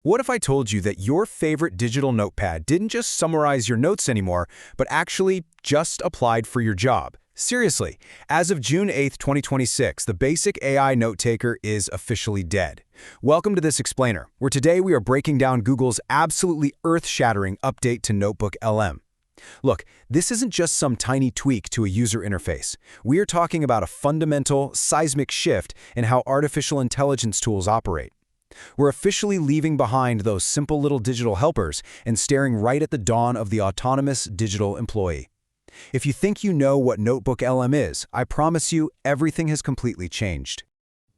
What if I told you that your favorite digital notepad didn't just summarize your notes anymore, but actually just applied for your job? Seriously, as of June 8, 2026, the basic AI note-taker is officially dead. Welcome to this explainer, where today we are breaking down Google's absolutely earth-shattering update to NotebookLM. Look, this isn't just some tiny tweak to a user interface. We are talking about a fundamental, seismic shift in how artificial intelligence tools operate. We're officially leaving behind those simple little digital helpers and staring right at the dawn of the autonomous digital employee. If you think you know what NotebookLM is, I promise you everything has completely changed.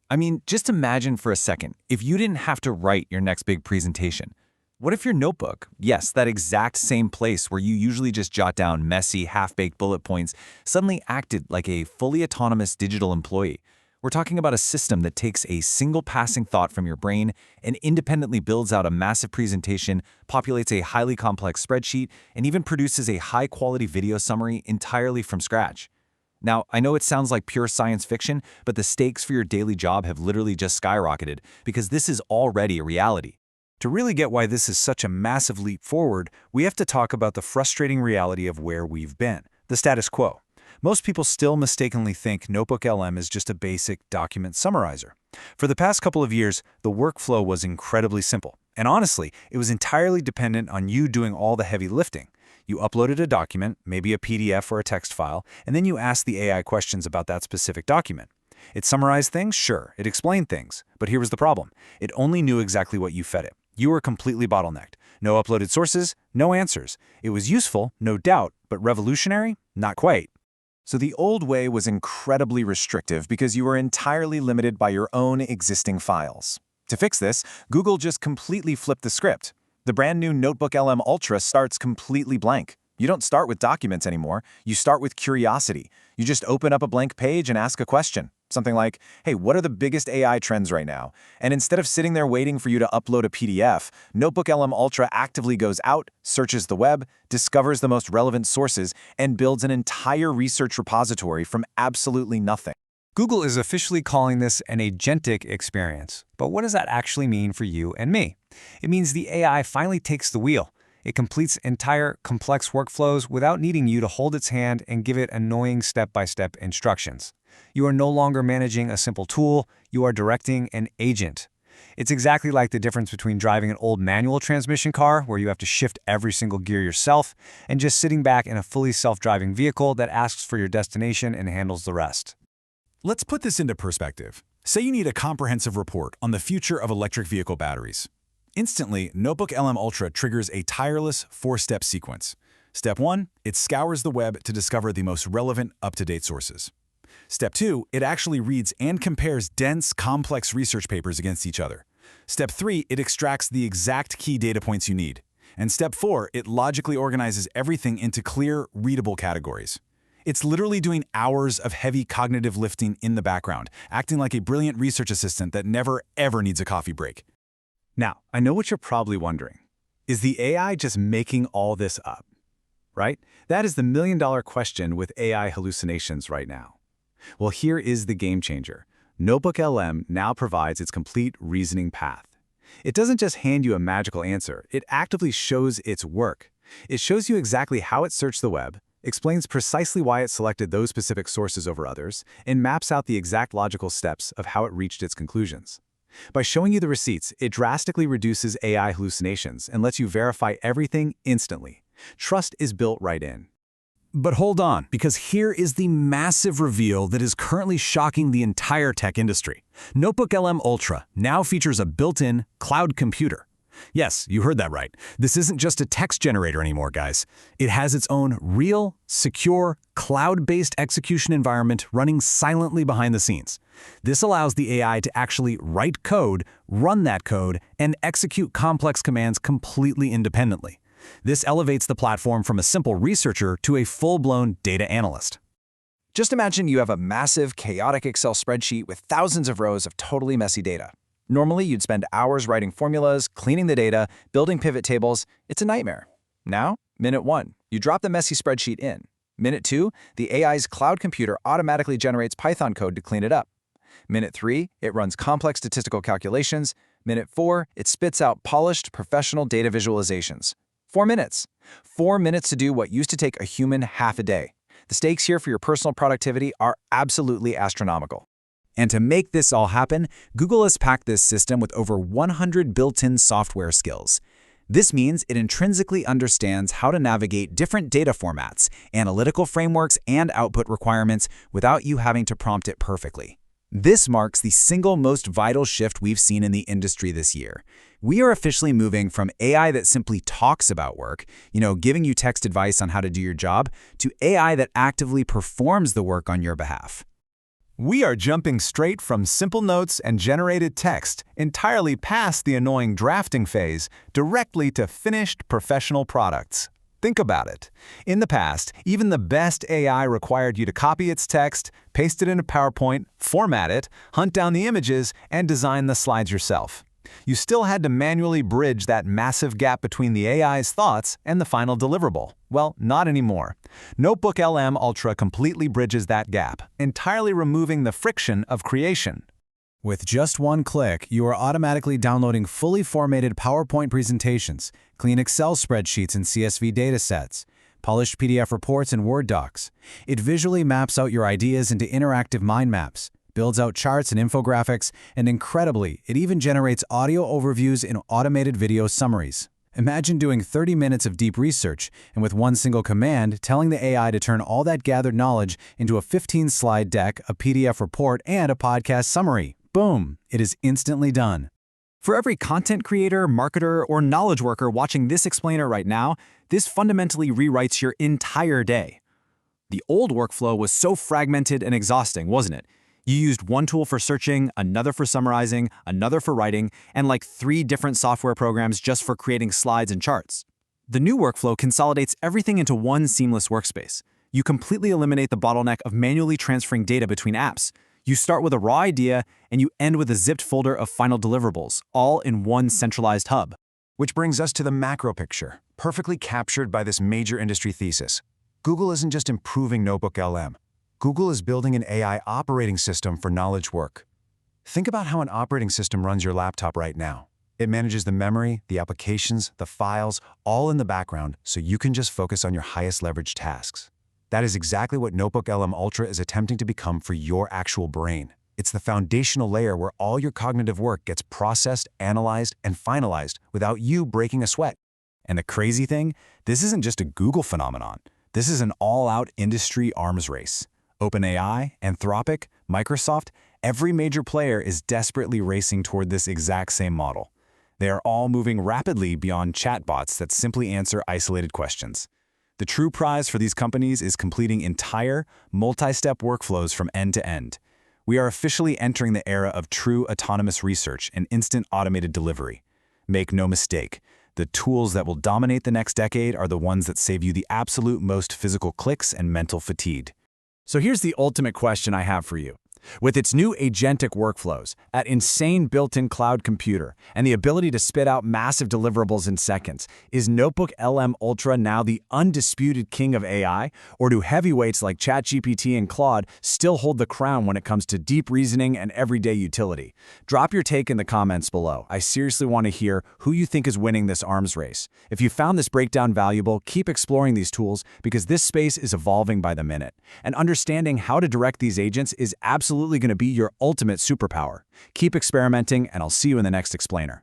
I mean, just imagine for a second, if you didn't have to write your next big presentation. What if your notebook, yes, that exact same place where you usually just jot down messy, half-baked bullet points, suddenly acted like a fully autonomous digital employee? We're talking about a system that takes a single passing thought from your brain and independently builds out a massive presentation, populates a highly complex spreadsheet, and even produces a high-quality video summary entirely from scratch. Now, I know it sounds like pure science fiction, but the stakes for your daily job have literally just skyrocketed because this is already a reality. To really get why this is such a massive leap forward, we have to talk about the frustrating reality of where we've been, the status quo. Most people still mistakenly think NotebookLM is just a basic document summarizer. For the past couple of years, the workflow was incredibly simple. And honestly, it was entirely dependent on you doing all the heavy lifting. You uploaded a document, maybe a PDF or a text file, and then you asked the AI questions about that specific document. It summarized things? Sure. It explained things. But here was the problem. It only knew exactly what you fed it. You were completely bottlenecked. No uploaded sources, no answers. It was useful, no doubt, but revolutionary? Not quite. So the old way was incredibly restrictive because you were entirely limited by your own existing files. To fix this, Google just completely flipped the script. The brand new NotebookLM Ultra starts completely blank. You don't start with documents anymore, you start with curiosity. You just open up a blank page and ask a question. Something like, hey, what are the biggest AI trends right now? And instead of sitting there waiting for you to upload a PDF, NotebookLM Ultra actively goes out, searches the web, discovers the most relevant sources, and builds an entire research repository from absolutely nothing. Google is officially calling this an agentic experience. But what does that actually mean for you and me? It means the AI finally takes the wheel. It completes entire complex workflows without needing you to hold its hand and give it annoying step-by-step instructions. You are no longer managing a simple tool, you are directing an agent. It's exactly like the difference between driving an old manual transmission car, where you have to shift every single gear yourself, and just sitting back in a fully self-driving vehicle that asks for your destination and handles the rest. Let's put this into perspective. Say you need a comprehensive report on the future of electric vehicle batteries. Instantly, NotebookLM Ultra triggers a tireless four-step sequence. Step 1, it scours the web to discover the most relevant, up-to-date sources. Step 2, it actually reads and compares dense, complex research papers against each other. Step 3, it extracts the exact key data points you need. And Step 4, it logically organizes everything into clear, readable categories. It's literally doing hours of heavy cognitive lifting in the background, acting like a brilliant research assistant that never, ever needs a coffee break. Now, I know what you're probably wondering. Is the AI just making all this up? Right? That is the million-dollar question with AI hallucinations right now. Well, here is the game changer. NotebookLM now provides its complete reasoning path. It doesn't just hand you a magical answer, it actively shows its work. It shows you exactly how it searched the web, explains precisely why it selected those specific sources over others, and maps out the exact logical steps of how it reached its conclusions. By showing you the receipts, it drastically reduces AI hallucinations and lets you verify everything instantly. Trust is built right in. But hold on, because here is the massive reveal that is currently shocking the entire tech industry. NotebookLM Ultra now features a built-in cloud computer. Yes, you heard that right. This isn't just a text generator anymore, guys. It has its own real, secure, cloud-based execution environment running silently behind the scenes. This allows the AI to actually write code, run that code, and execute complex commands completely independently. This elevates the platform from a simple researcher to a full-blown data analyst. Just imagine you have a massive, chaotic Excel spreadsheet with thousands of rows of totally messy data. Normally, you'd spend hours writing formulas, cleaning the data, building pivot tables. It's a nightmare. Now, minute 1, you drop the messy spreadsheet in. Minute 2, the AI's cloud computer automatically generates Python code to clean it up. Minute 3, it runs complex statistical calculations. Minute 4, it spits out polished, professional data visualizations. 4 minutes. 4 minutes to do what used to take a human half a day. The stakes here for your personal productivity are absolutely astronomical. And to make this all happen, Google has packed this system with over 100 built-in software skills. This means it intrinsically understands how to navigate different data formats, analytical frameworks, and output requirements without you having to prompt it perfectly. This marks the single most vital shift we've seen in the industry this year. We are officially moving from AI that simply talks about work, giving you text advice on how to do your job, to AI that actively performs the work on your behalf. We are jumping straight from simple notes and generated text, entirely past the annoying drafting phase, directly to finished professional products. Think about it. In the past, even the best AI required you to copy its text, paste it into PowerPoint, format it, hunt down the images, and design the slides yourself. You still had to manually bridge that massive gap between the AI's thoughts and the final deliverable. Well, not anymore. NotebookLM Ultra completely bridges that gap, entirely removing the friction of creation. With just one click, you are automatically downloading fully formatted PowerPoint presentations, clean Excel spreadsheets and CSV datasets, polished PDF reports and Word docs. It visually maps out your ideas into interactive mind maps, builds out charts and infographics, and incredibly, it even generates audio overviews and automated video summaries. Imagine doing 30 minutes of deep research, and with one single command, telling the AI to turn all that gathered knowledge into a 15-slide deck, a PDF report, and a podcast summary. Boom! It is instantly done. For every content creator, marketer, or knowledge worker watching this explainer right now, this fundamentally rewrites your entire day. The old workflow was so fragmented and exhausting, wasn't it? You used one tool for searching, another for summarizing, another for writing, and like 3 different software programs just for creating slides and charts. The new workflow consolidates everything into one seamless workspace. You completely eliminate the bottleneck of manually transferring data between apps. You start with a raw idea, and you end with a zipped folder of final deliverables, all in one centralized hub. Which brings us to the macro picture, perfectly captured by this major industry thesis. Google isn't just improving NotebookLM. Google is building an AI operating system for knowledge work. Think about how an operating system runs your laptop right now. It manages the memory, the applications, the files, all in the background, so you can just focus on your highest leverage tasks. That is exactly what NotebookLM Ultra is attempting to become for your actual brain. It's the foundational layer where all your cognitive work gets processed, analyzed, and finalized without you breaking a sweat. And the crazy thing, this isn't just a Google phenomenon. This is an all-out industry arms race. OpenAI, Anthropic, Microsoft, every major player is desperately racing toward this exact same model. They are all moving rapidly beyond chatbots that simply answer isolated questions. The true prize for these companies is completing entire, multi-step workflows from end to end. We are officially entering the era of true autonomous research and instant automated delivery. Make no mistake, the tools that will dominate the next decade are the ones that save you the absolute most physical clicks and mental fatigue. So here's the ultimate question I have for you. With its new agentic workflows, that insane built-in cloud computer, and the ability to spit out massive deliverables in seconds, is NotebookLM Ultra now the undisputed king of AI? Or do heavyweights like ChatGPT and Claude still hold the crown when it comes to deep reasoning and everyday utility? Drop your take in the comments below. I seriously want to hear who you think is winning this arms race. If you found this breakdown valuable, keep exploring these tools because this space is evolving by the minute. And understanding how to direct these agents is absolutely going to be your ultimate superpower. Keep experimenting, and I'll see you in the next explainer.